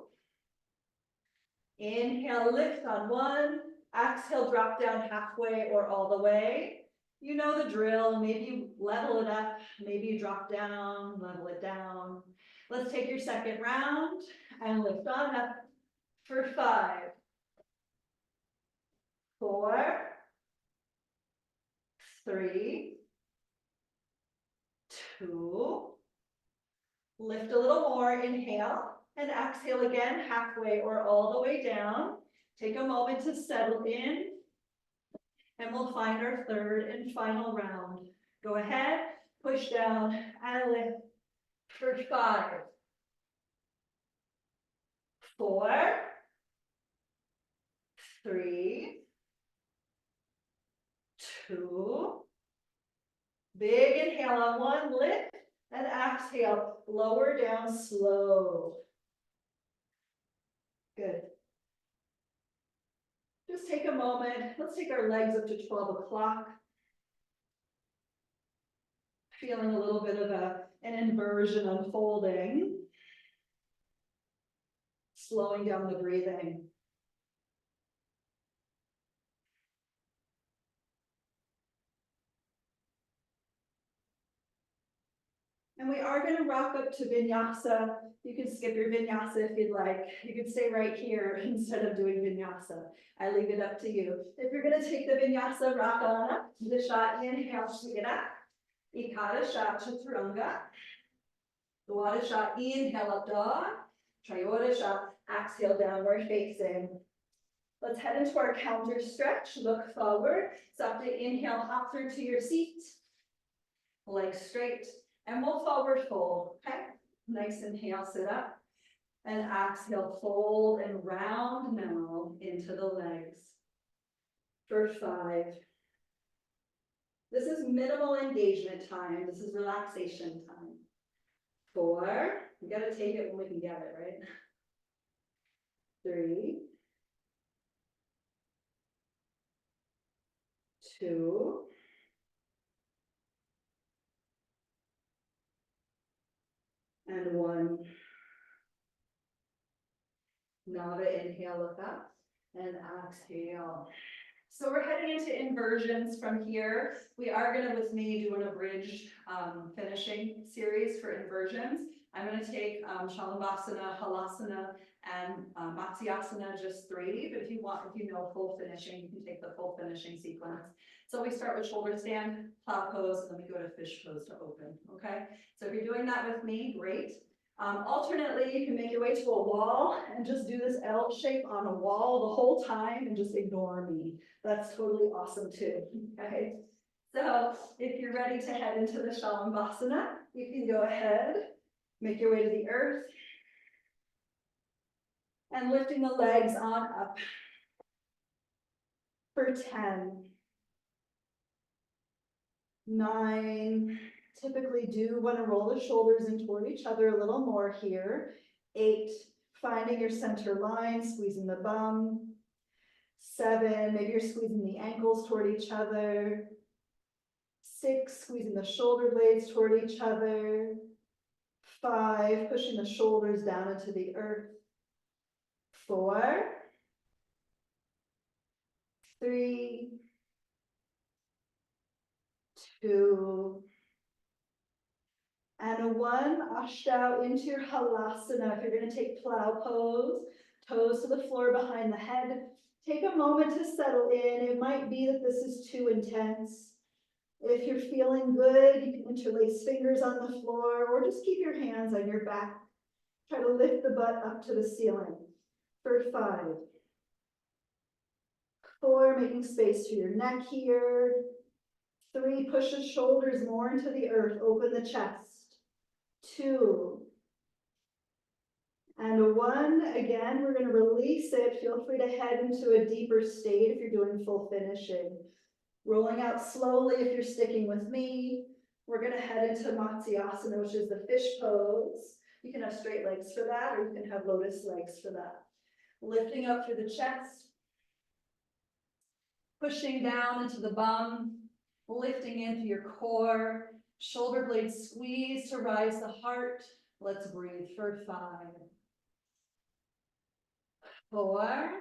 Inhale, lift on 1. Exhale, drop down halfway or all the way. You know the drill. Maybe you level it up. Maybe you drop down, level it down. Let's take your second round and lift on up for 5, 4, 3, 2, lift a little more, inhale, and exhale again, halfway or all the way down. Take a moment to settle in, and we'll find our third and final round. Go ahead, push down, and lift for 5, 4, 3, 2, big inhale on 1, lift, and exhale, lower down slow. Good. Just take a moment. Let's take our legs up to 12 o'clock. Feeling a little bit of an inversion unfolding. Slowing down the breathing. And we are going to rock up to vinyasa. You can skip your vinyasa if you'd like. You could stay right here instead of doing vinyasa. I leave it up to you. If you're going to take the vinyasa, rock on up. Disha, inhale, shira. Ekadasha, chaturanga. Dwadasha, inhale, up dog. Trayodasha, exhale, downward facing. Let's head into our counter stretch. Look forward. Sapta, inhale, hop through to your seat. Legs straight. And we'll forward fold, okay? Nice inhale, sit up. And exhale, fold and round now into the legs. For 5. This is minimal engagement time. This is relaxation time. 4. We gotta take it when we can get it, right? 3. 2. And 1. Nava, inhale, look up, and exhale. So we're heading into inversions from here. We are gonna, with me, do an abridged finishing series for inversions. I'm gonna take Shalabhasana, Halasana, and Matsyasana, just 3. But if you know full finishing, you can take the full finishing sequence. So we start with shoulder stand, plow pose, and then we go to fish pose to open, okay? So if you're doing that with me, great. Alternately, you can make your way to a wall and just do this L shape on a wall the whole time and just ignore me. That's totally awesome too, okay? So if you're ready to head into the Shalabhasana, you can go ahead, make your way to the earth, and lifting the legs on up for 10, 9, typically do want to roll the shoulders in toward each other a little more here. 8, finding your center line, squeezing the bum. 7, maybe you're squeezing the ankles toward each other. 6, squeezing the shoulder blades toward each other. 5, pushing the shoulders down into the earth. 4, 3, 2, and 1. Ashta into your halasana. If you're going to take plow pose, toes to the floor behind the head. Take a moment to settle in. It might be that this is too intense. If you're feeling good, you can interlace fingers on the floor or just keep your hands on your back. Try to lift the butt up to the ceiling. For 5. 4, making space for your neck here. 3, push the shoulders more into the earth, open the chest. 2, and 1. Again, we're going to release it. Feel free to head into a deeper state if you're doing full finishing. Rolling out slowly if you're sticking with me. We're going to head into Matsyasana, which is the fish pose. You can have straight legs for that, or you can have lotus legs for that. Lifting up through the chest. Pushing down into the bum. Lifting into your core. Shoulder blades squeeze to rise the heart. Let's breathe for 5, 4,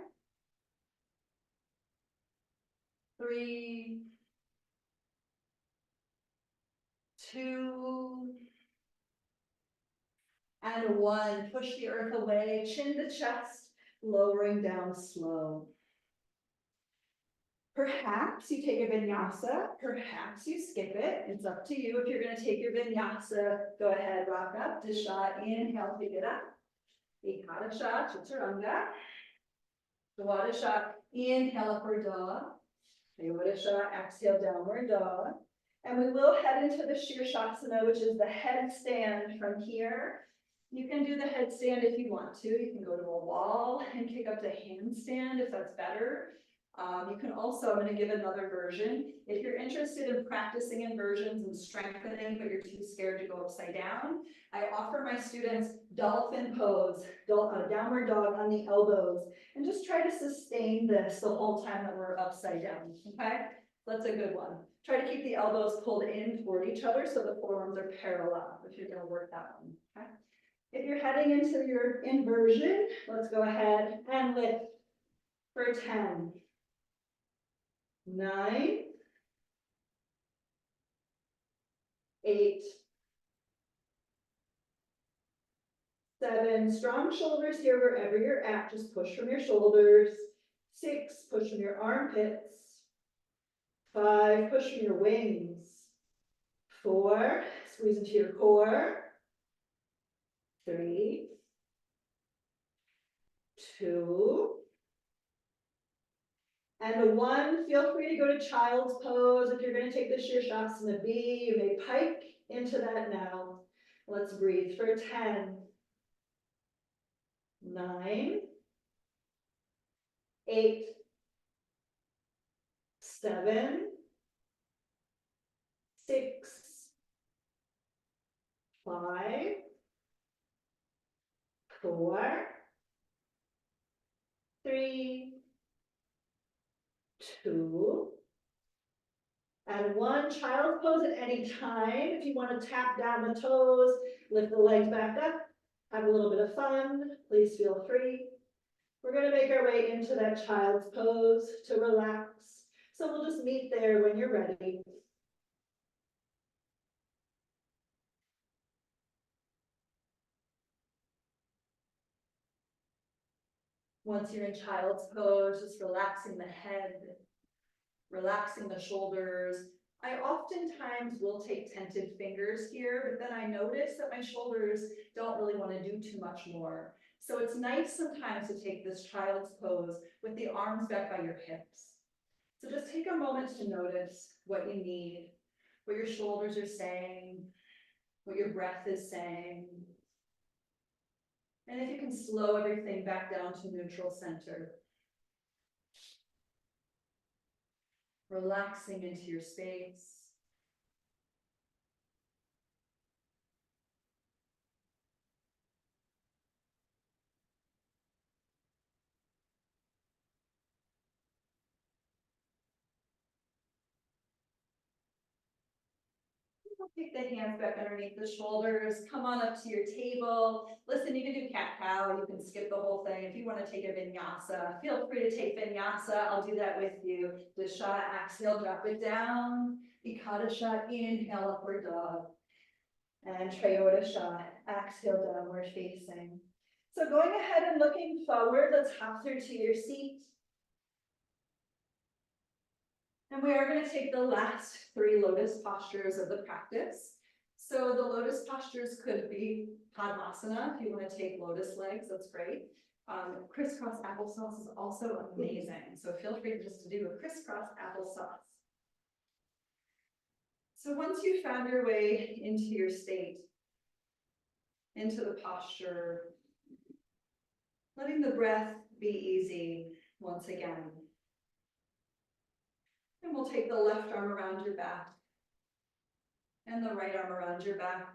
3, 2, and 1. Push the earth away, chin to chest, lowering down slow. Perhaps you take a vinyasa, perhaps you skip it. It's up to you. If you're going to take your vinyasa, go ahead, rock up, disha, inhale, pick it up. Ekadasha, chaturanga. Dwadasha, inhale, upward dog. Dwadasha, exhale, downward dog. And we will head into the Shirshasana, which is the headstand from here. You can do the headstand if you want to. You can go to a wall and kick up to handstand if that's better. You can also, I'm going to give another version. If you're interested in practicing inversions and strengthening, but you're too scared to go upside down, I offer my students dolphin pose, downward dog on the elbows, and just try to sustain this the whole time that we're upside down, okay? That's a good one. Try to keep the elbows pulled in toward each other so the forearms are parallel if you're going to work that one, okay? If you're heading into your inversion, let's go ahead and lift for 10. 9, 8, 7, strong shoulders here wherever you're at, just push from your shoulders. 6, push from your armpits. 5, push from your wings. 4, squeeze into your core. 3, 2, and 1, feel free to go to child's pose. If you're going to take the Shirshasana B, you may pike into that now. Let's breathe for 10, 9, 8, 7, 6, 5, 4, 3, 2, and 1. Child's pose at any time. If you want to tap down the toes, lift the legs back up, have a little bit of fun, please feel free. We're going to make our way into that child's pose to relax. So we'll just meet there when you're ready. Once you're in child's pose, just relaxing the head, relaxing the shoulders. I oftentimes will take tented fingers here, but then I notice that my shoulders don't really want to do too much more. So it's nice sometimes to take this child's pose with the arms back by your hips. So just take a moment to notice what you need, what your shoulders are saying, what your breath is saying. And if you can slow everything back down to neutral center. Relaxing into your space. Take the hands back underneath the shoulders, come on up to your table. Listen, you can do cat-cow, you can skip the whole thing. If you want to take a vinyasa, feel free to take vinyasa. I'll do that with you. Disha, exhale, drop it down. Ekadasha, inhale, upward dog. And Trayodasha, exhale, downward facing. So going ahead and looking forward, let's hop through to your seat. And we are going to take the last 3 lotus postures of the practice. So the lotus postures could be Padmasana. If you want to take lotus legs, that's great. Crisscross applesauce is also amazing. So feel free just to do a crisscross applesauce. So once you found your way into your state, into the posture, letting the breath be easy once again. And we'll take the left arm around your back and the right arm around your back.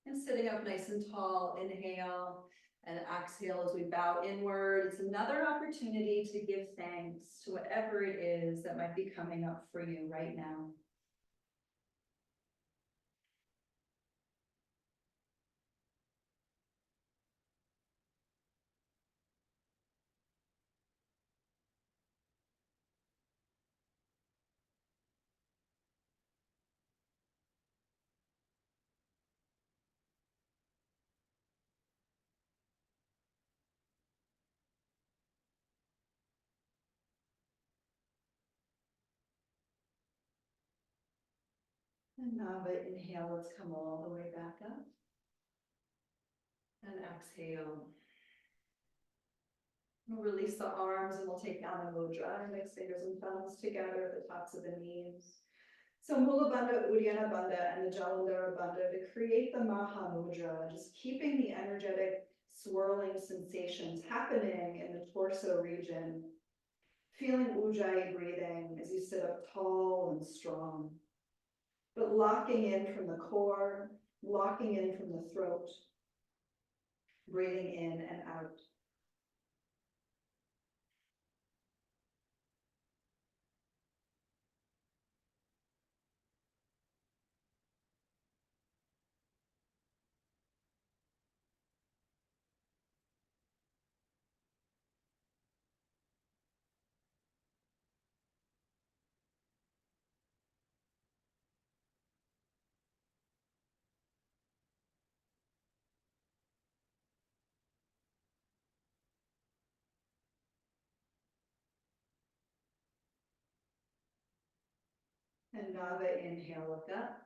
And sitting up nice and tall, inhale and exhale as we bow inward. It's another opportunity to give thanks to whatever it is that might be coming up for you right now. And Nava, inhale, let's come all the way back up. And exhale. We'll release the arms and we'll take down the mudra, mix fingers and thumbs together at the tops of the knees. So Mula Bandha, Uddiyana Bandha, and the Jalandhara Bandha to create the Maha Mudra, just keeping the energetic swirling sensations happening in the torso region. Feeling Ujjayi breathing as you sit up tall and strong, but locking in from the core, locking in from the throat, breathing in and out. And Nava, inhale, look up.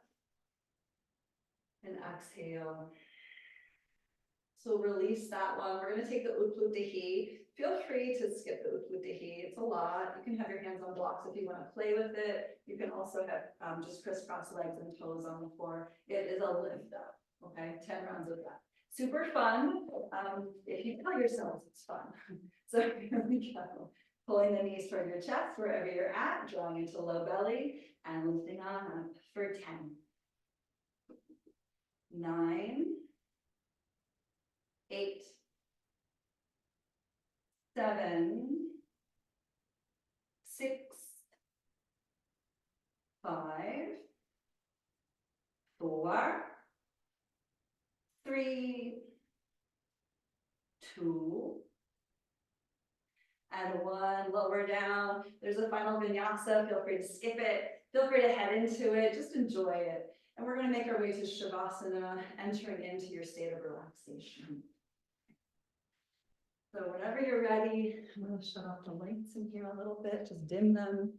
And exhale. So release that one. We're going to take the Utplutahi. Feel free to skip the Utplutahi. It's a lot. You can have your hands on blocks if you want to play with it. You can also have just crisscross legs and toes on the floor. It is a lift up. Okay, 10 rounds of that. Super fun. If you tell yourselves it's fun. So here we go. Pulling the knees toward your chest wherever you're at, drawing into low belly and lifting on up for 10, 9, 8, 7, 6, 5, 4, 3, 2, and 1. Lower down. There's a final vinyasa. Feel free to skip it. Feel free to head into it. Just enjoy it. And we're going to make our way to Shavasana, entering into your state of relaxation. So whenever you're ready, I'm going to shut off the lights in here a little bit, just dim them.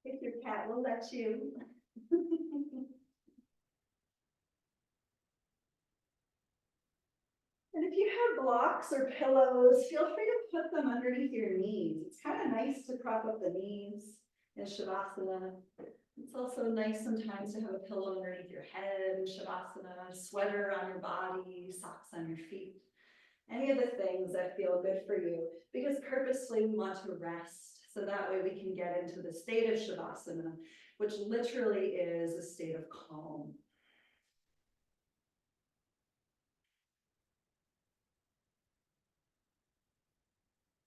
If your cat will let you. And if you have blocks or pillows, feel free to put them underneath your knees. It's kind of nice to prop up the knees in Shavasana. It's also nice sometimes to have a pillow underneath your head in Shavasana, a sweater on your body, socks on your feet. Any of the things that feel good for you, because purposely we want to rest. So that way we can get into the state of Shavasana, which literally is a state of calm.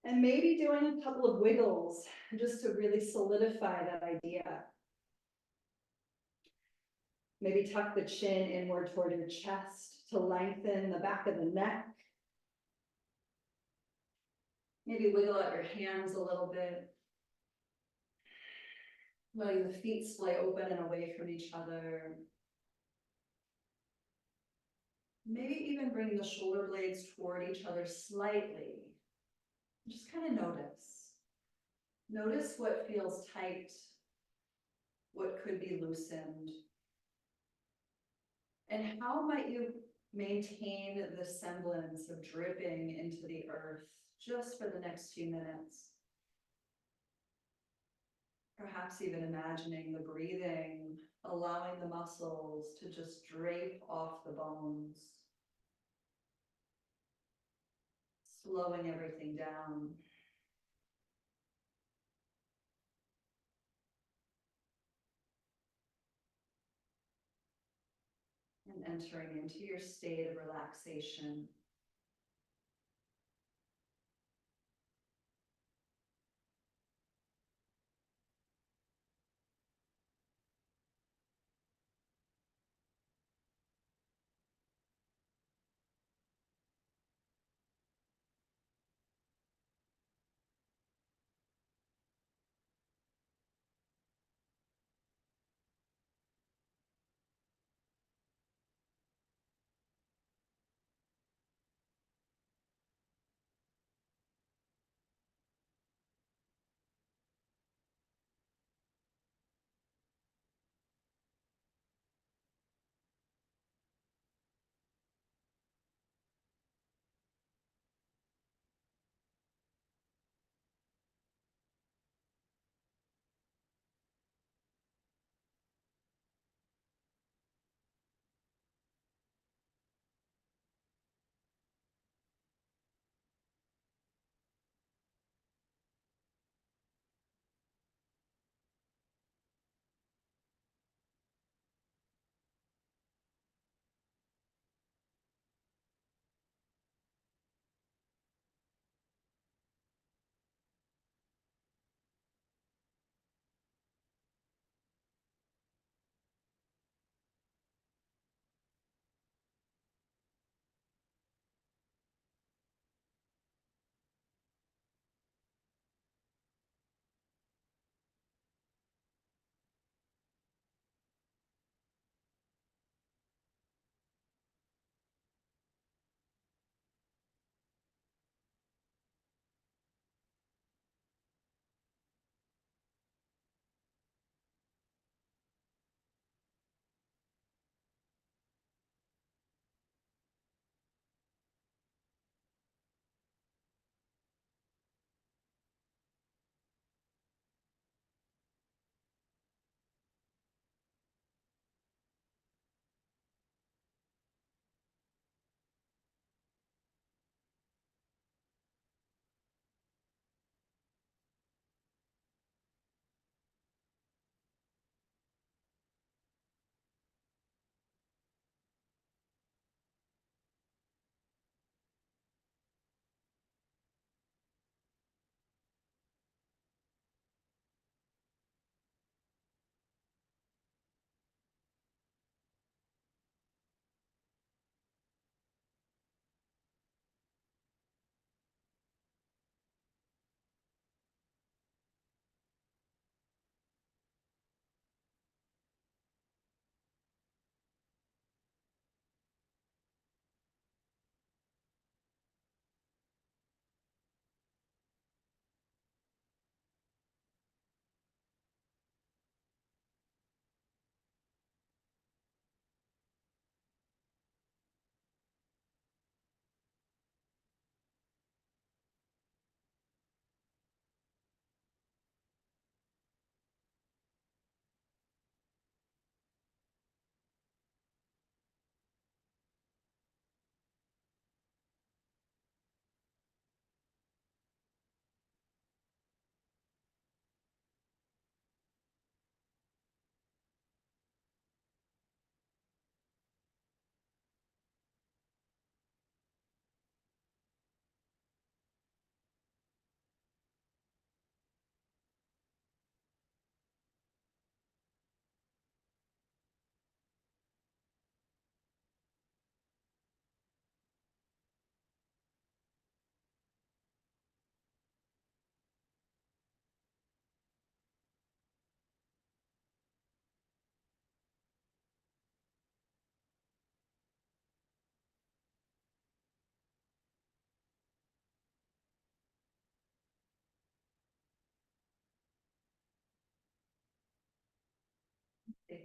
And maybe doing a couple of wiggles just to really solidify that idea. Maybe tuck the chin inward toward your chest to lengthen the back of the neck. Maybe wiggle out your hands a little bit. Letting the feet splay open and away from each other. Maybe even bring the shoulder blades toward each other slightly. Just kind of notice. Notice what feels tight, what could be loosened. And how might you maintain the semblance of dripping into the earth just for the next few minutes? Perhaps even imagining the breathing, allowing the muscles to just drape off the bones. Slowing everything down. And entering into your state of relaxation.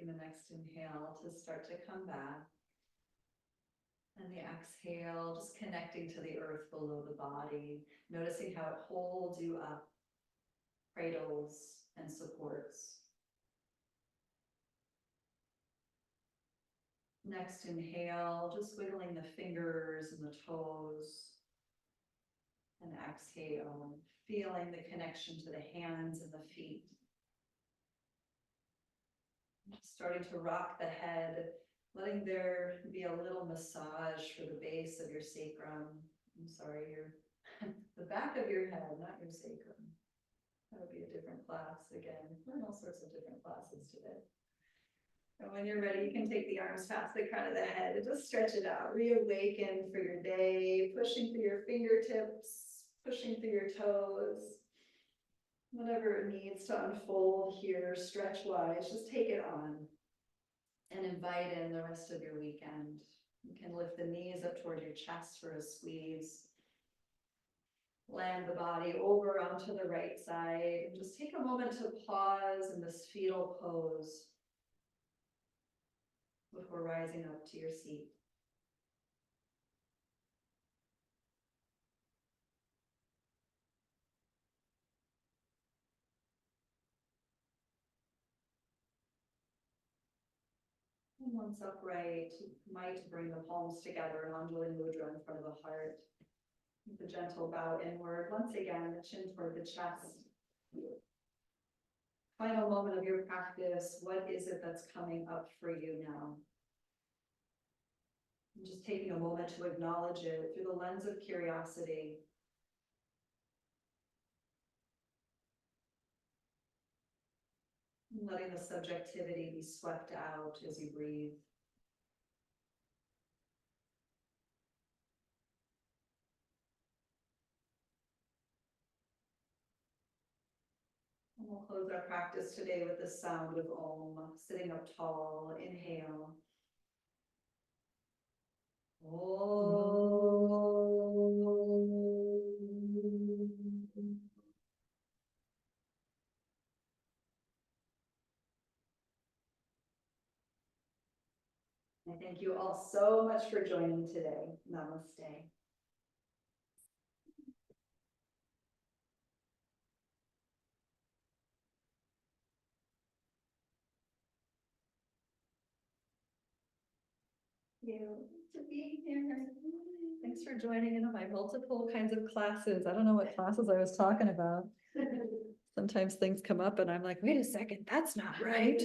taking the next inhale to start to come back. And the exhale, just connecting to the earth below the body, noticing how it holds you up, cradles and supports. Next inhale, just wiggling the fingers and the toes. And exhale, feeling the connection to the hands and the feet. Starting to rock the head, letting there be a little massage for the base of your sacrum. I'm sorry, the back of your head, not your sacrum. That would be a different class again. We're in all sorts of different classes today. And when you're ready, you can take the arms past the crown of the head and just stretch it out. Reawaken for your day, pushing through your fingertips, pushing through your toes. Whatever it needs to unfold here, stretch-wise, just take it on. And invite in the rest of your weekend. You can lift the knees up toward your chest for a squeeze. Land the body over onto the right side. And just take a moment to pause in this fetal pose before rising up to your seat. And once upright, you might bring the palms together in Anjali Mudra in front of the heart. With a gentle bow inward. Once again, the chin toward the chest. Final moment of your practice. What is it that's coming up for you now? And just taking a moment to acknowledge it through the lens of curiosity. And letting the subjectivity be swept out as you breathe. And we'll close our practice today with the sound of Om, sitting up tall. Inhale. Om. I thank you all so much for joining today. Namaste. You to be here. Thanks for joining in on my multiple kinds of classes. I don't know what classes I was talking about. Sometimes things come up and I'm like, wait a second, that's not right.